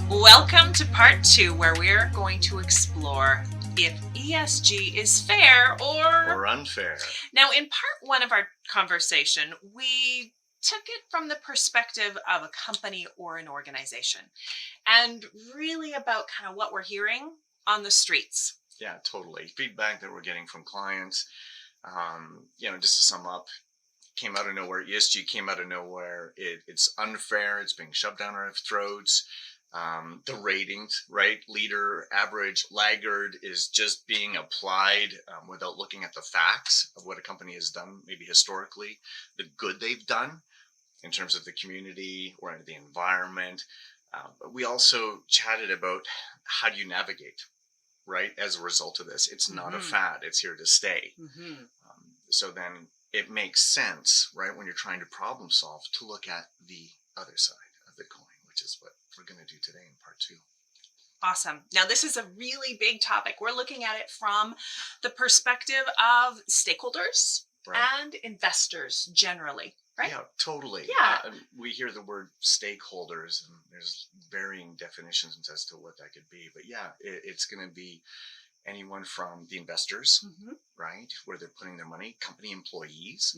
Welcome to part 2, where we're going to explore if ESG is fair Or unfair. Now, in part 1 of our conversation, we took it from the perspective of a company or an organization, and really about kind of what we're hearing on the streets. Yeah, totally. Feedback that we're getting from clients. Just to sum up, came out of nowhere. ESG came out of nowhere. It's unfair. It's being shoved down our throats. The ratings, right? Leader, average, laggard is just being applied without looking at the facts of what a company has done, maybe historically, the good they've done in terms of the community or the environment. But we also chatted about how do you navigate, right? As a result of this, it's not a fad; it's here to stay. So then it makes sense, right, when you're trying to problem solve, to look at the other side of the coin, which is what we're going to do today in part 2. Awesome. Now, this is a really big topic. We're looking at it from the perspective of stakeholders and investors generally, right? Yeah, totally. Yeah. We hear the word stakeholders, and there's varying definitions as to what that could be. But yeah, it's going to be anyone from the investors, right, where they're putting their money, company employees,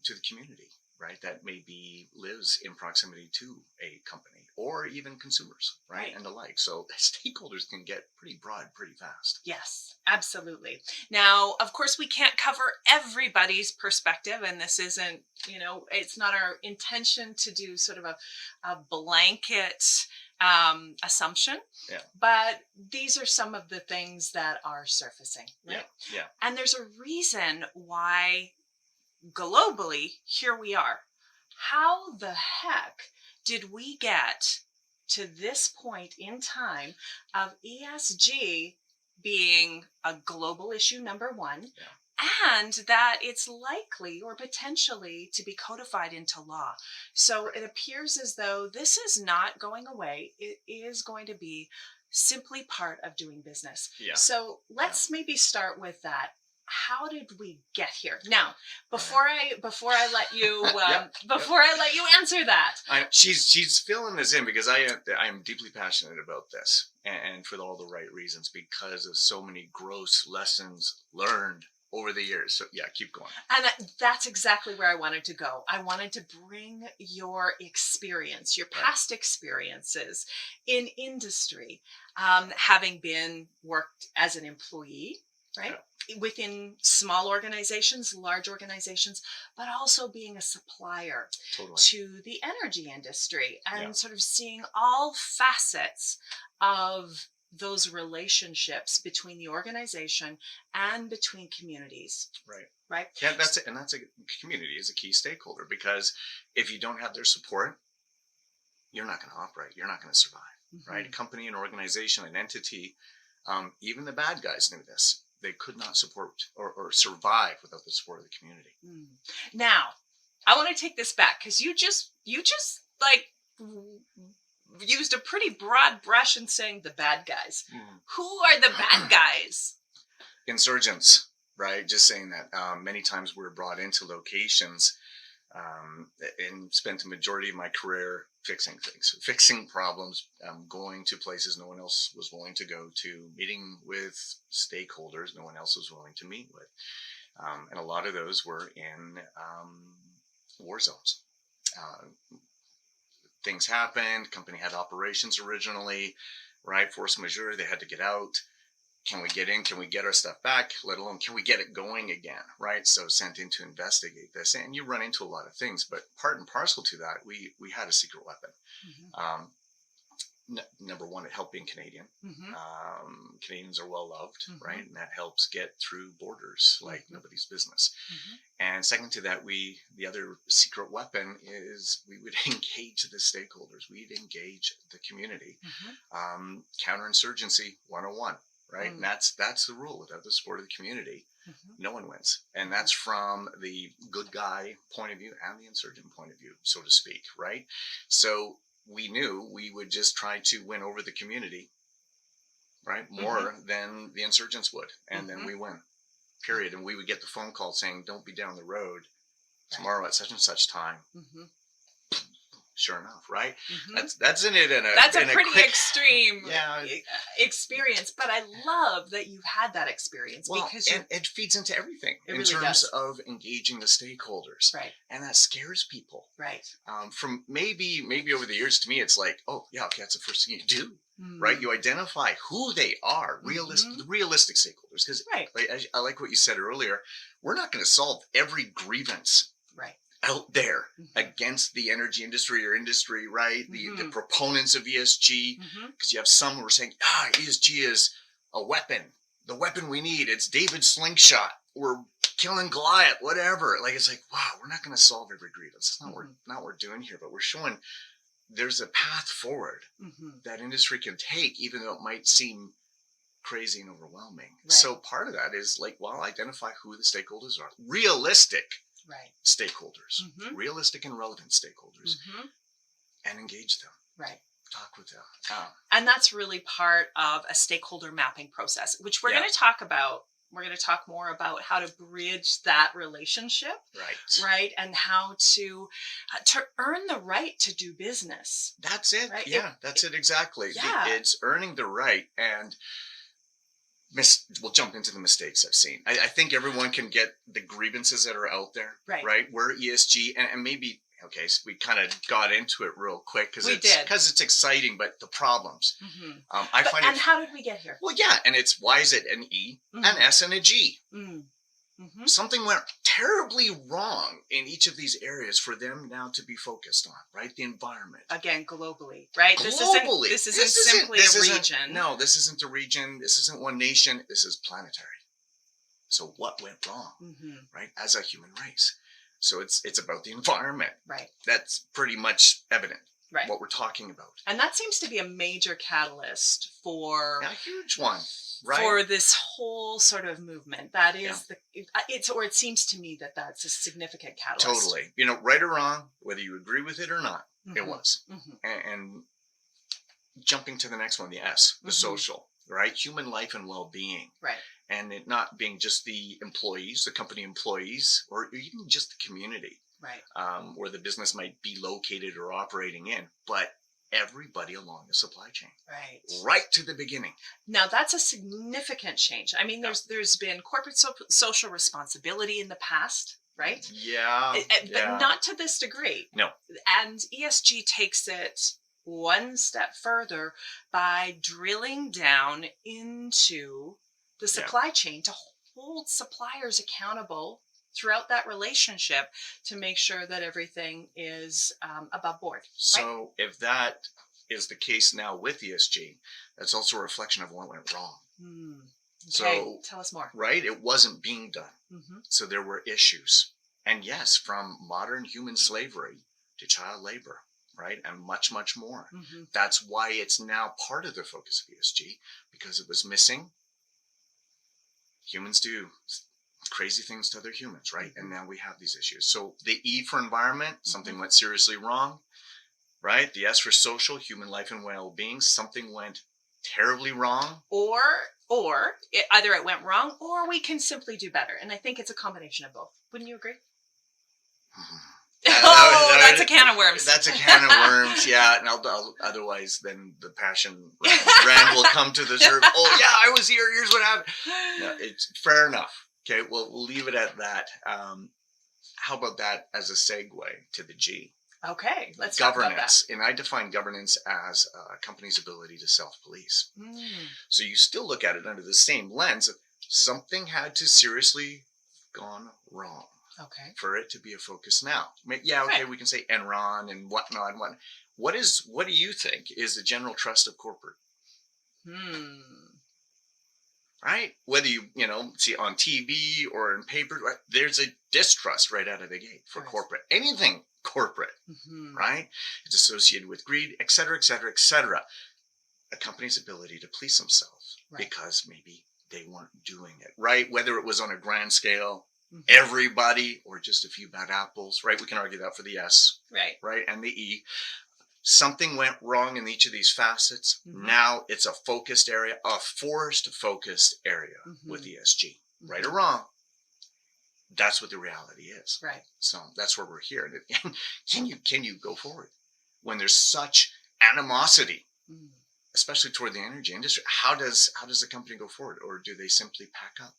to the community, right, that maybe lives in proximity to a company, or even consumers, right, and the like. So stakeholders can get pretty broad pretty fast. Yes, absolutely. Now, of course, we can't cover everybody's perspective, and this isn't, it's not our intention to do sort of a blanket assumption. Yeah. But these are some of the things that are surfacing. Right? Yeah. And there's a reason why globally here we are. How the heck did we get to this point in time of ESG being a global issue, number one, and that it's likely or potentially to be codified into law? So it appears as though this is not going away. It is going to be simply part of doing business. Yeah. So let's maybe start with that. How did we get here? Now, before I let you I let you answer that, she's filling this in because I am deeply passionate about this, and for all the right reasons, because of so many gross lessons learned over the years. So yeah, keep going. And that's exactly where I wanted to go. I wanted to bring your experience, your past experiences in industry, having worked as an employee, right? Within small organizations, large organizations, but also being a supplier to the energy industry, and sort of seeing all facets of those relationships between the organization and between communities. Right. Yeah, that's it. And that's a community is a key stakeholder, because if you don't have their support, you're not going to operate. You're not going to survive. Right. A company, an organization, an entity, even the bad guys knew this. They could not support or survive without the support of the community. Now, I want to take this back, because you just like used a pretty broad brush in saying the bad guys. Who are the bad guys? Insurgents, right? Just saying that. Many times we're brought into locations and spent the majority of my career fixing things, fixing problems, going to places no one else was willing to go to, meeting with stakeholders no one else was willing to meet with. And a lot of those were in war zones. Things happened. Company had operations originally, right? Force majeure, they had to get out. Can we get in? Can we get our stuff back? Let alone, can we get it going again? Right. So sent in to investigate this, and you run into a lot of things, but part and parcel to that, we had a secret weapon. Number one, it helped being Canadian. Canadians are well loved, right? And that helps get through borders like nobody's business. And second to that, the other secret weapon is we would engage the stakeholders. We'd engage the community. Counterinsurgency 101. Right. And that's the rule. Without the support of the community, no one wins. And that's from the good guy point of view and the insurgent point of view, so to speak. Right. So we knew we would just try to win over the community, right, more than the insurgents would. And then we win, period. And we would get the phone call saying, don't be down the road tomorrow at such and such time. sure enough, right? Mhm. That's in it in a That's a in a pretty quick, extreme yeah. experience, but I love that you've had that experience Well, because and it feeds into everything it in really terms does. of engaging the stakeholders, Right, and that scares people. right. From maybe over the years, to me, it's like, oh yeah, okay, that's the first thing you do, right? Mm. You identify who they are, Mhm. realistic stakeholders, because Right, I like what you said earlier. We're not going to solve every grievance right. out there Mhm. against the energy industry or industry, right? The Mhm. proponents of ESG, Mhm. because you have some who are saying, ESG is a weapon, the weapon we need. It's David's slingshot. We're killing Goliath, whatever. Like, it's like, wow, we're not going to solve every grievance. That's not, Mhm. not what we're doing here, but we're showing there's a path forward Mhm. that industry can take, even though it might seem crazy and overwhelming. Right, So part of that is like, well, identify who the stakeholders are. Realistic right. stakeholders, Mhm. realistic and relevant stakeholders, Mhm. and engage them, Right. talk with them. And that's really part of a stakeholder mapping process, which we're Yeah, going to talk about. We're going to talk more about how to bridge that relationship, right. right? And how to earn the right to do business, That's it. right? Yeah, that's it exactly. Yeah. It's earning the right, and we'll jump into the mistakes I've seen. I think everyone can get the grievances that are out there, Right. right? We're ESG, and maybe, okay, so we kind of got into it real quick because We did. it's exciting, but the problems. Hmm. I find And it. how did we get here? Well, yeah, and it's why is it an E, an S, and a G? Mm-hmm. Something went terribly wrong in each of these areas for them now to be focused on, right? The environment. Again, globally, right? Globally. This isn't simply a region. No, this isn't a region. This isn't one nation. This is planetary. So what went wrong, Mm-hmm. right? As a human race. So it's about the environment. Right. That's pretty much evident. Right. What we're talking about. And that seems to be a major catalyst for a huge one, right? For this whole sort of movement. That is it seems to me that that's a significant catalyst. Totally. Right or wrong, whether you agree with it or not, Mm-hmm. it was. Mm-hmm. And jumping to the next one, the S, the social, right? Human life and well-being. Right. And it not being just the employees, the company employees, or even just the community. Right. Where the business might be located or operating in, but everybody along the supply chain. Right to the beginning. Now that's a significant change. I mean, there's been corporate social responsibility in the past, right? Yeah. But not to this degree. No. And ESG takes it one step further by drilling down into the supply chain to hold suppliers accountable throughout that relationship to make sure that everything is above board. So if that is the case now with ESG, that's also a reflection of what went wrong. Okay, so tell us more. Right? It wasn't being done. Mm-hmm. So there were issues. And yes, from modern human slavery to child labor, right? And much, much more. Mm-hmm. That's why it's now part of the focus of ESG, because it was missing. Humans do crazy things to other humans, right? Mm-hmm. And now we have these issues. So the E for environment, something went seriously wrong, right? The S for social, human life and well-being, something went terribly wrong. Or either it went wrong or we can simply do better. And I think it's a combination of both. Wouldn't you agree? That's a can of worms. That's a can of worms, yeah. And otherwise, then the passion Rand will come to the surface. Oh, yeah, I was here. Here's what happened. No, it's fair enough. Okay, we'll leave it at that. How about that as a segue to the G? Okay, let's talk about that. And I define governance as a company's ability to self-police. So you still look at it under the same lens of something had to seriously gone wrong. Okay. For it to be a focus now. Yeah, okay, right. We can say Enron and whatnot. What do you think is the general trust of corporate? Right? Whether you see on TV or in paper, right? There's a distrust right out of the gate for corporate. Anything corporate, right? It's associated with greed, et cetera, et cetera, et cetera. A company's ability to police themselves because maybe they weren't doing it, right? Whether it was on a grand scale, everybody, or just a few bad apples, right? We can argue that for the S, right? And the E. Something went wrong in each of these facets. Now it's a focused area, a forced focused area with ESG, right or wrong. That's what the reality is. Right. So that's where we're here. Can you go forward? when there's such animosity, Mm. especially toward the energy industry? How does the company go forward, or do they simply pack up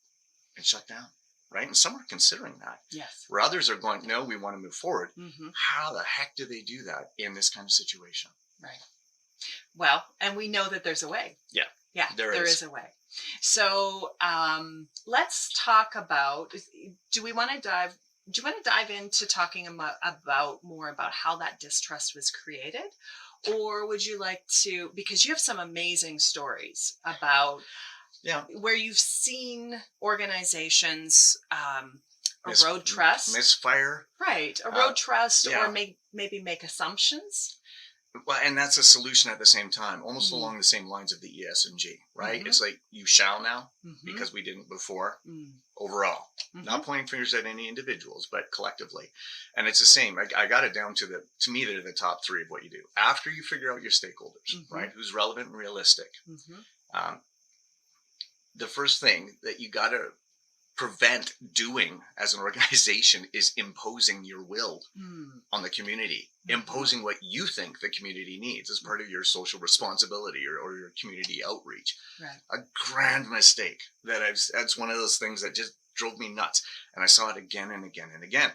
and shut down? Right? And some are considering that. Yes. Where others are going, no, we want to move forward. Mm-hmm. How the heck do they do that in this kind of situation? Right. Well, and we know that there's a way. Yeah. Yeah, there is a way. So let's talk about. Do you want to dive into talking about more about how that distrust was created, or would you like to? Because you have some amazing stories about where you've seen organizations erode trust, misfire, right? Erode trust, or maybe make assumptions. Well, and that's a solution at the same time, almost along the same lines of the ESG, right? Mm-hmm. It's like, you shall now, because we didn't before, overall. Not pointing fingers at any individuals, but collectively. And it's the same. I got it down to me, they're the top three of what you do. After you figure out your stakeholders, right? Who's relevant and realistic. The first thing that you got to prevent doing as an organization is imposing your will on the community, imposing what you think the community needs as part of your social responsibility or your community outreach. Right. A grand mistake that's one of those things that just drove me nuts. And I saw it again and again and again.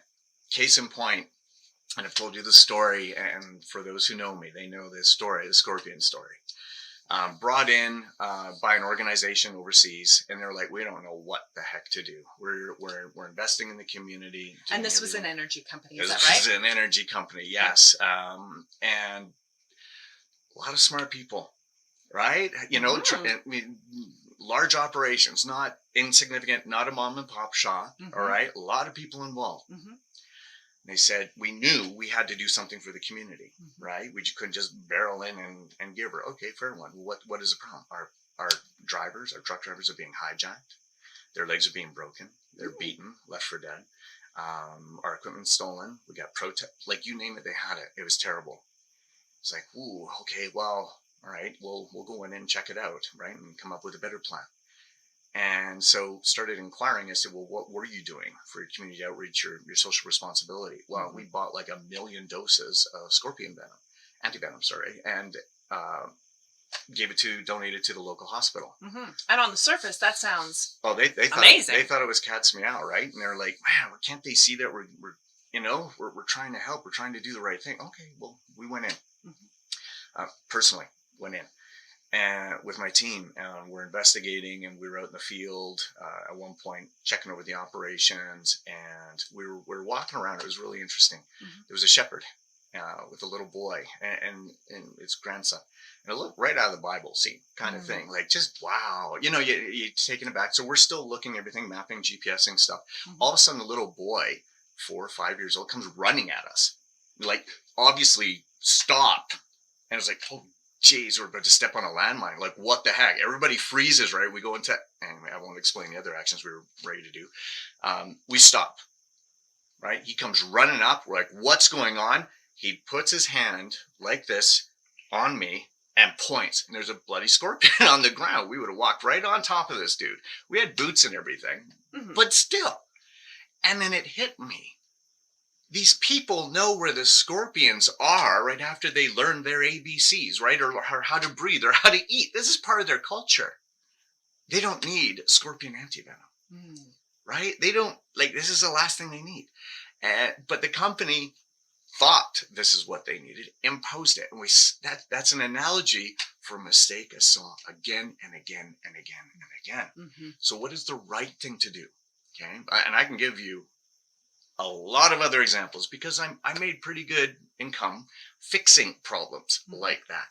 Case in point, and I've told you the story, and for those who know me, they know this story, the scorpion story. Brought in by an organization overseas, and they're like, we don't know what the heck to do. We're investing in the community. And this was an energy company, is that right? This was an energy company, yes. And a lot of smart people, right? You know, large operations, not insignificant, not a mom and pop shop, all right? A lot of people involved. They said, we knew we had to do something for the community, right? We couldn't just barrel in and give her. Okay, fair one. What is the problem? Our truck drivers are being hijacked. Their legs are being broken. They're beaten, left for dead. Our equipment's stolen. We got protest. Like, you name it, they had it. It was terrible. It's like, ooh, okay, well, all right, we'll go in and check it out, right? And come up with a better plan. And so started inquiring. I said, well, what were you doing for your community outreach, your social responsibility? Well, we bought like 1 million doses of scorpion venom, antivenom, and donated to the local hospital. And on the surface, that sounds they thought, amazing. They thought it was cat's meow, right? And they're like, man, can't they see that we're trying to help, we're trying to do the right thing? Okay, well, we went in. Personally went in. And with my team, we're investigating, and we were out in the field at one point checking over the operations, and we were walking around. It was really interesting. There was a shepherd with a little boy and its grandson, and it looked right out of the Bible scene kind of thing. Like, just wow, you're taken aback. So we're still looking at everything, mapping, GPSing stuff. All of a sudden, a little boy, 4 or 5 years old, comes running at us, like, obviously stop, and it's like, oh, geez, we're about to step on a landmine. Like, what the heck? Everybody freezes, right? We go into, anyway, I won't explain the other actions we were ready to do. We stop, right? He comes running up. We're like, what's going on? He puts his hand like this on me and points, and there's a bloody scorpion on the ground. We would have walked right on top of this dude. We had boots and everything, but still. And then it hit me. These people know where the scorpions are right after they learn their ABCs, right? Or how to breathe or how to eat. This is part of their culture. They don't need scorpion antivenom, right? They don't, like, this is the last thing they need. But the company thought this is what they needed, imposed it. And that's an analogy for a mistake I saw again and again and again and again. So what is the right thing to do? Okay. And I can give you a lot of other examples, because I made pretty good income fixing problems like that.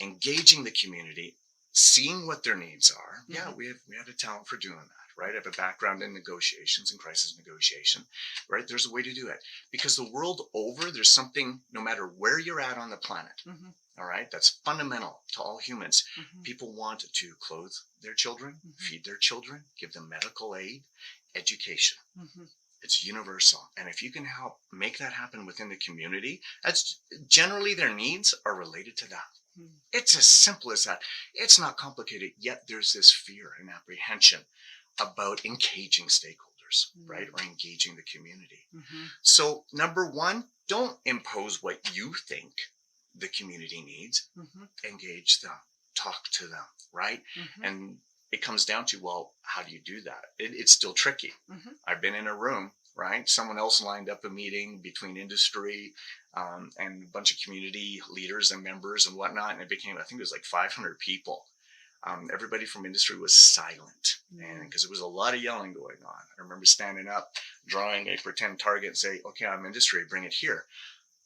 Engaging the community, seeing what their needs are. Yeah, we had a talent for doing that, right? I have a background in negotiations and crisis negotiation, right? There's a way to do it, because the world over, there's something, no matter where you're at on the planet, all right, that's fundamental to all humans. People want to clothe their children, feed their children, give them medical aid, education. It's universal. And if you can help make that happen within the community, that's generally their needs are related to that. It's as simple as that. It's not complicated, yet there's this fear and apprehension about engaging stakeholders, right? Or engaging the community. So number one, don't impose what you think the community needs, Mm-hmm. engage them, talk to them, right? Mm-hmm. And it comes down to, well, how do you do that? It's still tricky. Mm-hmm. I've been in a room, right? Someone else lined up a meeting between industry and a bunch of community leaders and members and whatnot. And it became, I think it was like 500 people. Everybody from industry was silent, and because there was a lot of yelling going on. I remember standing up, drawing a pretend target and say, okay, I'm industry, bring it here.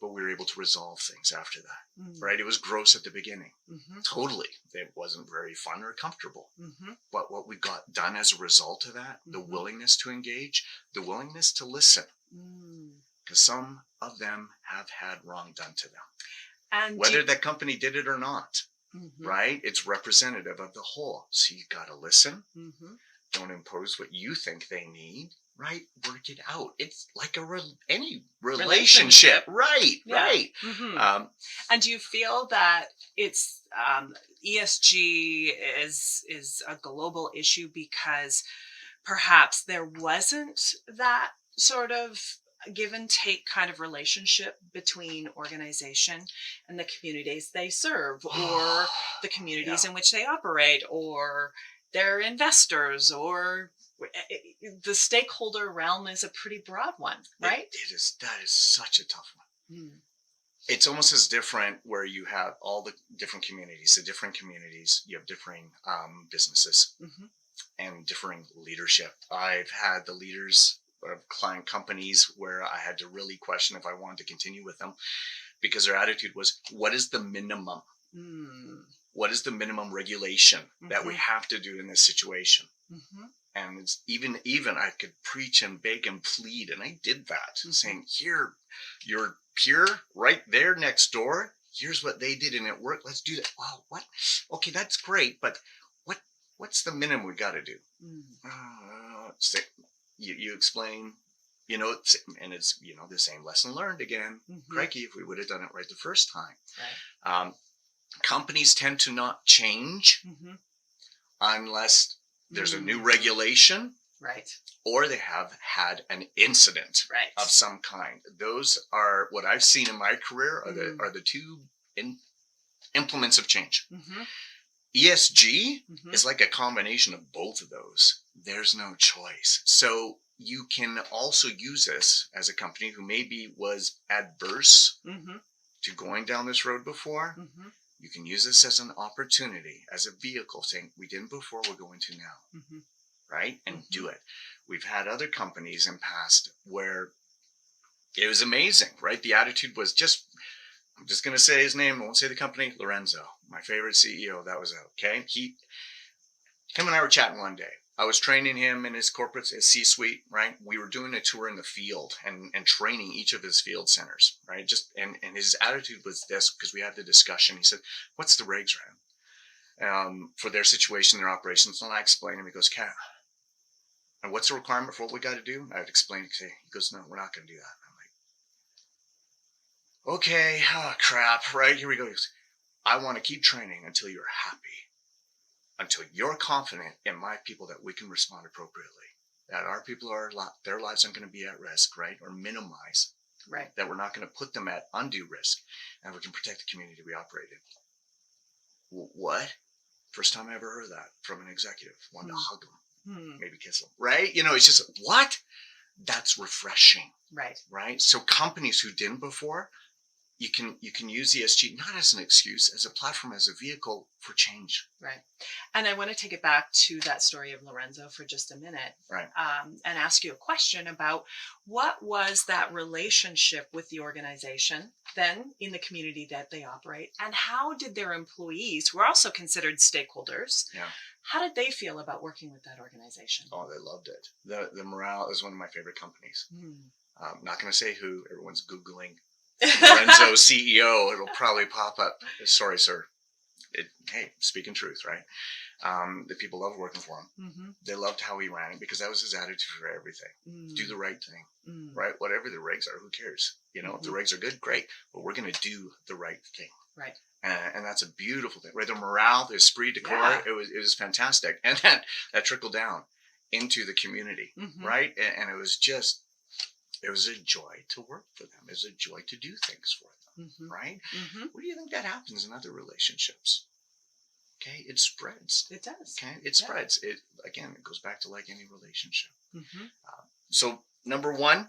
But we were able to resolve things after that, right? It was gross at the beginning. Mm-hmm. Totally. It wasn't very fun or comfortable. Mm-hmm. But what we got done as a result of that, the willingness to engage, the willingness to listen, because some of them have had wrong done to them. And whether that company did it or not, right? It's representative of the whole. So you got to listen. Don't impose what you think they need, right? Work it out. It's like any relationship. Right, yeah. Right. Mm-hmm. And do you feel that it's ESG is a global issue because perhaps there wasn't that sort of give and take kind of relationship between organization and the communities they serve, or the communities in which they operate, or their investors, or the stakeholder realm is a pretty broad one, right? It is. That is such a tough one. It's almost as different where you have all the different communities. The different communities, you have differing businesses and differing leadership. I've had the leaders of client companies where I had to really question if I wanted to continue with them, because their attitude was, what is the minimum? What is the minimum regulation that we have to do in this situation? And it's even I could preach and beg and plead, and I did that, saying, here, your peer right there next door, here's what they did and it worked. Let's do that. Wow, what? Okay, that's great, but what's the minimum we got to do? You explain, and it's, the same lesson learned again. Crikey, if we would have done it right the first time. Right. Companies tend to not change unless there's a new regulation, right, or they have had an incident of some kind. Those are what I've seen in my career are the two implements of change. ESG is like a combination of both of those. There's no choice. So you can also use this as a company who maybe was adverse to going down this road before. You can use this as an opportunity, as a vehicle, saying, we didn't before, we're going to now, right? And do it. We've had other companies in past where it was amazing, right? The attitude was I'm just going to say his name, I won't say the company, Lorenzo, my favorite CEO, that was okay. Him and I were chatting one day. I was training him in his corporate C-suite, right? We were doing a tour in the field and training each of his field centers, right? And his attitude was this, because we had the discussion. He said, what's the regs, Rand, for their situation, their operations? And I explained him. He goes, Kat, and what's the requirement for what we got to do? I'd explain. He goes, no, we're not going to do that. I'm like, okay, crap, right? Here we go. He goes, I want to keep training until you're happy. Until you're confident in my people that we can respond appropriately, that our people their lives aren't going to be at risk, right? Or minimize, right? That we're not going to put them at undue risk, and we can protect the community we operate in. What? First time I ever heard that from an executive. Wanted to hug them, maybe kiss them, right? It's just, what? That's refreshing, right? Right. So companies who didn't before, you can use ESG not as an excuse, as a platform, as a vehicle for change. Right. And I want to take it back to that story of Lorenzo for just a minute, right? And ask you a question about what was that relationship with the organization then in the community that they operate, and how did their employees, who are also considered stakeholders, how did they feel about working with that organization? Oh, they loved it. The morale is one of my favorite companies. Not going to say who. Everyone's Googling Lorenzo CEO, it'll probably pop up. Sorry, sir. Hey, speaking truth, right? The people love working for him. They loved how he ran it, because that was his attitude for everything. Do the right thing, right? Whatever the regs are, who cares? If the regs are good, great. But we're going to do the right thing, right? And that's a beautiful thing, right? The morale, the esprit de corps, it was fantastic, and that trickled down into the community, right? And it was just It was a joy to work for them. It was a joy to do things for them, right? Where do you think that happens in other relationships? Okay, it spreads. It does. Okay, it spreads. It again, it goes back to like any relationship. So number one,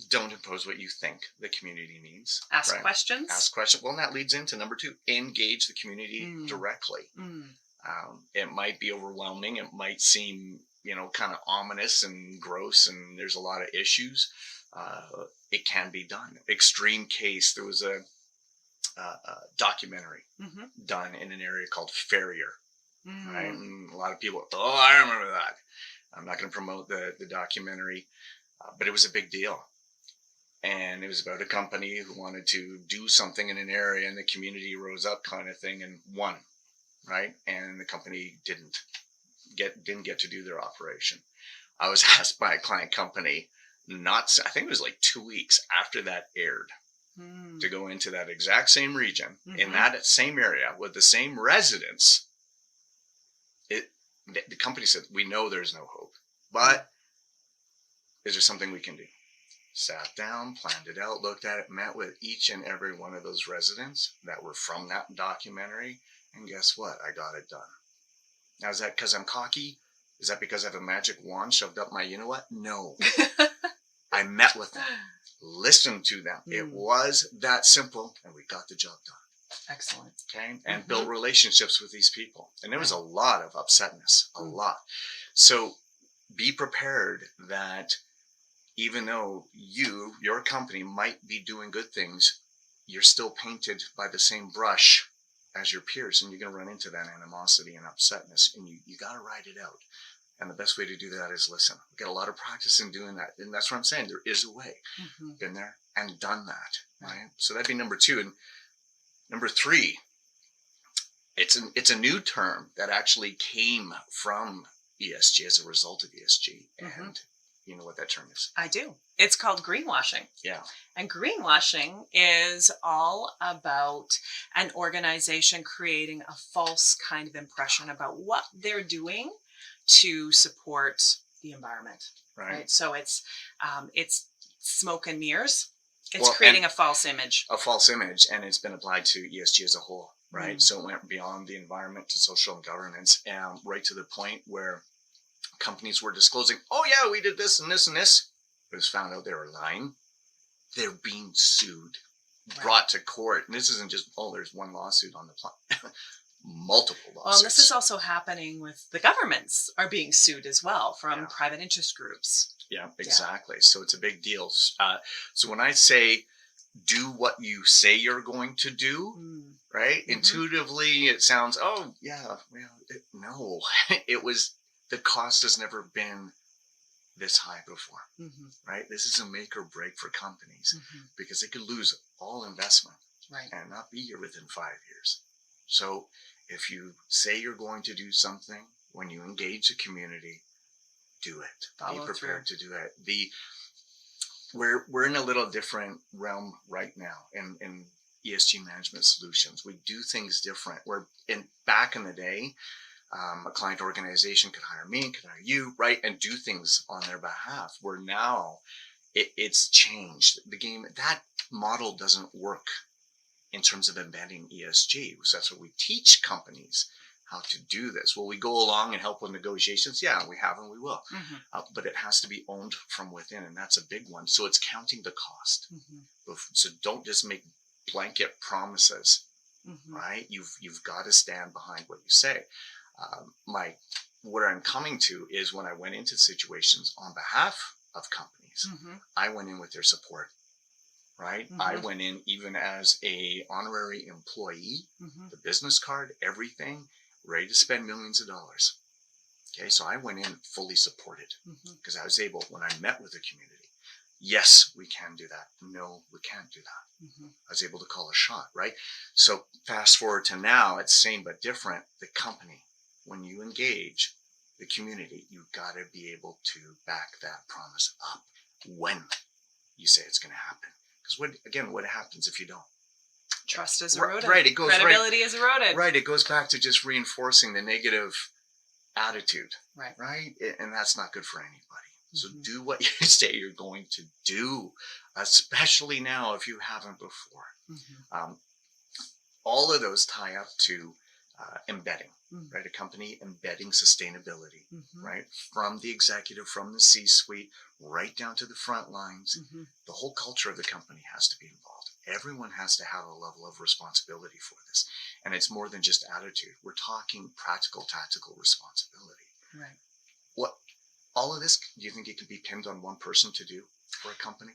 don't impose what you think the community needs. Ask questions. Ask questions. Well, and that leads into number two, engage the community directly. It might be overwhelming. It might seem, kind of ominous and gross, and there's a lot of issues. It can be done. Extreme case, there was a documentary done in an area called Farrier. Right? And a lot of people, I remember that. I'm not going to promote the documentary, but it was a big deal. And it was about a company who wanted to do something in an area, and the community rose up kind of thing and won, right? And the company didn't get to do their operation. I was asked by a client company, I think it was like 2 weeks after that aired, to go into that exact same region, in that same area, with the same residents. The company said, we know there's no hope, but is there something we can do? Sat down, planned it out, looked at it, met with each and every one of those residents that were from that documentary, and guess what? I got it done. Now, is that because I'm cocky? Is that because I have a magic wand shoved up my you-know-what? No. I met with them, listened to them. It was that simple, and we got the job done. Excellent. Okay, and built relationships with these people. And there was a lot of upsetness, a lot. So be prepared that even though your company might be doing good things, you're still painted by the same brush as your peers, and you're going to run into that animosity and upsetness, and you got to ride it out. And the best way to do that is listen. We get a lot of practice in doing that, and that's what I'm saying. There is a way. Been there and done that, right? So that'd be number two. And number three, it's a new term that actually came from ESG as a result of ESG, and you know what that term is? I do. It's called greenwashing. Yeah. And greenwashing is all about an organization creating a false kind of impression about what they're doing to support the environment. Right. So it's smoke and mirrors. It's creating a false image. A false image, and it's been applied to ESG as a whole, right? So it went beyond the environment to social and governance, and right to the point where companies were disclosing, oh yeah, we did this and this and this. It was found out they were lying. They're being sued, brought to court. And this isn't just, there's one lawsuit on the planet. Multiple lawsuits. Well, and this is also happening with the governments are being sued as well from private interest groups. Yeah, exactly. So it's a big deal. So when I say do what you say you're going to do, right? Intuitively, it sounds, no. The cost has never been this high before, right? This is a make or break for companies because they could lose all investment and not be here within 5 years. So if you say you're going to do something, when you engage the community, do it. Be prepared to do it. We're in a little different realm right now in ESG Management Solutions. We do things different. Back in the day, a client organization could hire me, could hire you, right, and do things on their behalf. Where now it's changed. The game, that model doesn't work in terms of embedding ESG. So that's what we teach companies how to do this. Will we go along and help with negotiations? Yeah, we have and we will. But it has to be owned from within, and that's a big one. So it's counting the cost. So don't just make blanket promises, right? You've got to stand behind what you say. What I'm coming to is when I went into situations on behalf of companies, I went in with their support, right? I went in even as a honorary employee, the business card, everything, ready to spend millions of dollars. Okay, so I went in fully supported because I was able, when I met with the community, yes, we can do that. No, we can't do that. I was able to call a shot, right? So fast forward to now, it's same but different. The company, when you engage the community, you've got to be able to back that promise up when you say it's going to happen. Because what happens if you don't? Trust is eroded. Right, it goes credibility is eroded. Right, it goes back to just reinforcing the negative attitude. Right, and that's not good for anybody. So do what you say you're going to do, especially now if you haven't before. All of those tie up to embedding, right? A company embedding sustainability, right? From the executive, from the C-suite, right down to the front lines. The whole culture of the company has to be involved. Everyone has to have a level of responsibility for this. And it's more than just attitude. We're talking practical, tactical responsibility. Right. What all of this, do you think it can be pinned on one person to do for a company?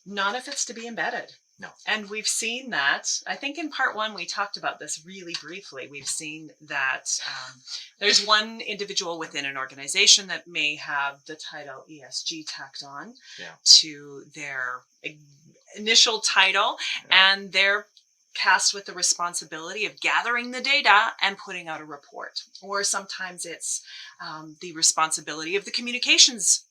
Not if it's to be embedded. No. And we've seen that. I think in part one, we talked about this really briefly. We've seen that there's one individual within an organization that may have the title ESG tacked on to their initial title, and they're cast with the responsibility of gathering the data and putting out a report. Or sometimes it's the responsibility of the communications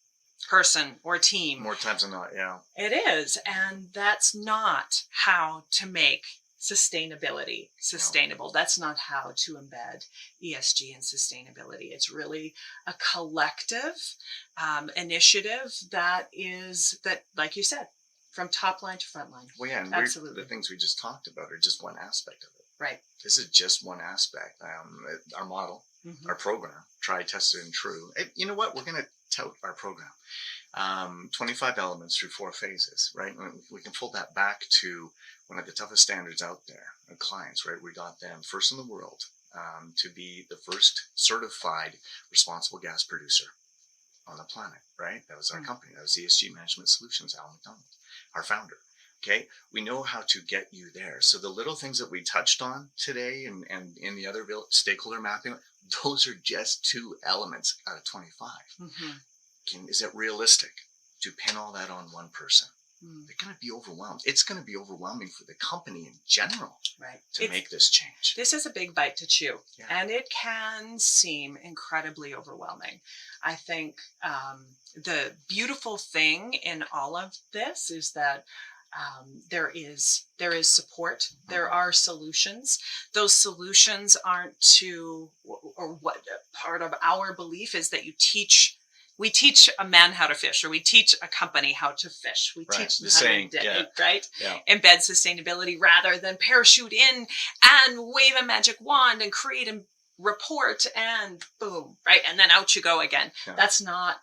person or team. More times than not, yeah. It is. And that's not how to make sustainability sustainable. No. That's not how to embed ESG and sustainability. It's really a collective initiative that, like you said, from top line to front line. Well, yeah, and absolutely. The things we just talked about are just one aspect of it. Right. This is just one aspect. Our model, our program, tried, tested, and true. You know what? We're going to tout our program. 25 elements through 4 phases, right? And we can pull that back to one of the toughest standards out there, our clients, right? We got them first in the world to be the first certified responsible gas producer on the planet, right? That was our company. That was ESG Management Solutions, Al McDonald, our founder. Okay, we know how to get you there. So the little things that we touched on today and in the other stakeholder mapping, those are just 2 elements out of 25. Is it realistic to pin all that on one person? They're going to be overwhelmed. It's going to be overwhelming for the company in general, right, to make this change. This is a big bite to chew, and it can seem incredibly overwhelming. I think the beautiful thing in all of this is that there is support. There are solutions. Those solutions aren't or what part of our belief is that we teach a man how to fish, or we teach a company how to fish. We teach them embed sustainability rather than parachute in and wave a magic wand and create a report and boom, right? And then out you go again. Yeah. That's not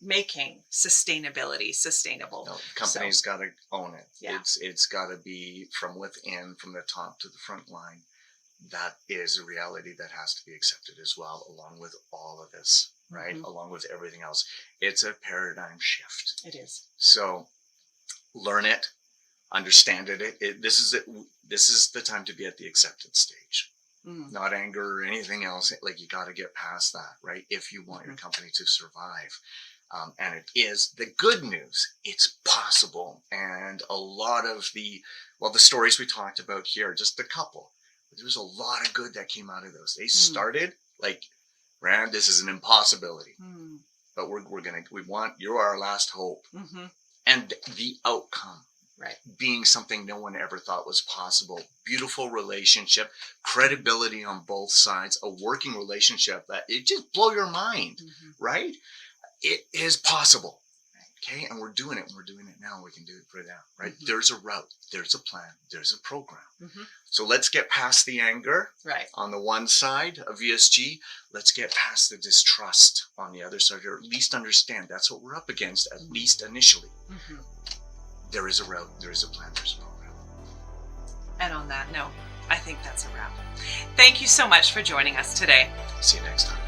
making sustainability sustainable. No, the company's got to own it. Yeah. It's got to be from within, from the top to the front line. That is a reality that has to be accepted as well, along with all of this, right? Along with everything else. It's a paradigm shift. It is. So learn it, understand it. This is the time to be at the acceptance stage. Not anger or anything else. Like, you got to get past that, right? If you want your company to survive. And it is the good news. It's possible. And a lot of the stories we talked about here, just a couple, but there was a lot of good that came out of those. They started like, Rand, this is an impossibility, but you're our last hope. And the outcome, right, being something no one ever thought was possible. Beautiful relationship, credibility on both sides, a working relationship that it just blow your mind, right? It is possible, okay? And we're doing it, and we're doing it now. We can do it right now, right? There's a route, there's a plan, there's a program. So let's get past the anger on the one side of ESG. Let's get past the distrust on the other side, or at least understand that's what we're up against, at least initially. There is a route, there is a plan, there's a program. And on that note, I think that's a wrap. Thank you so much for joining us today. See you next time.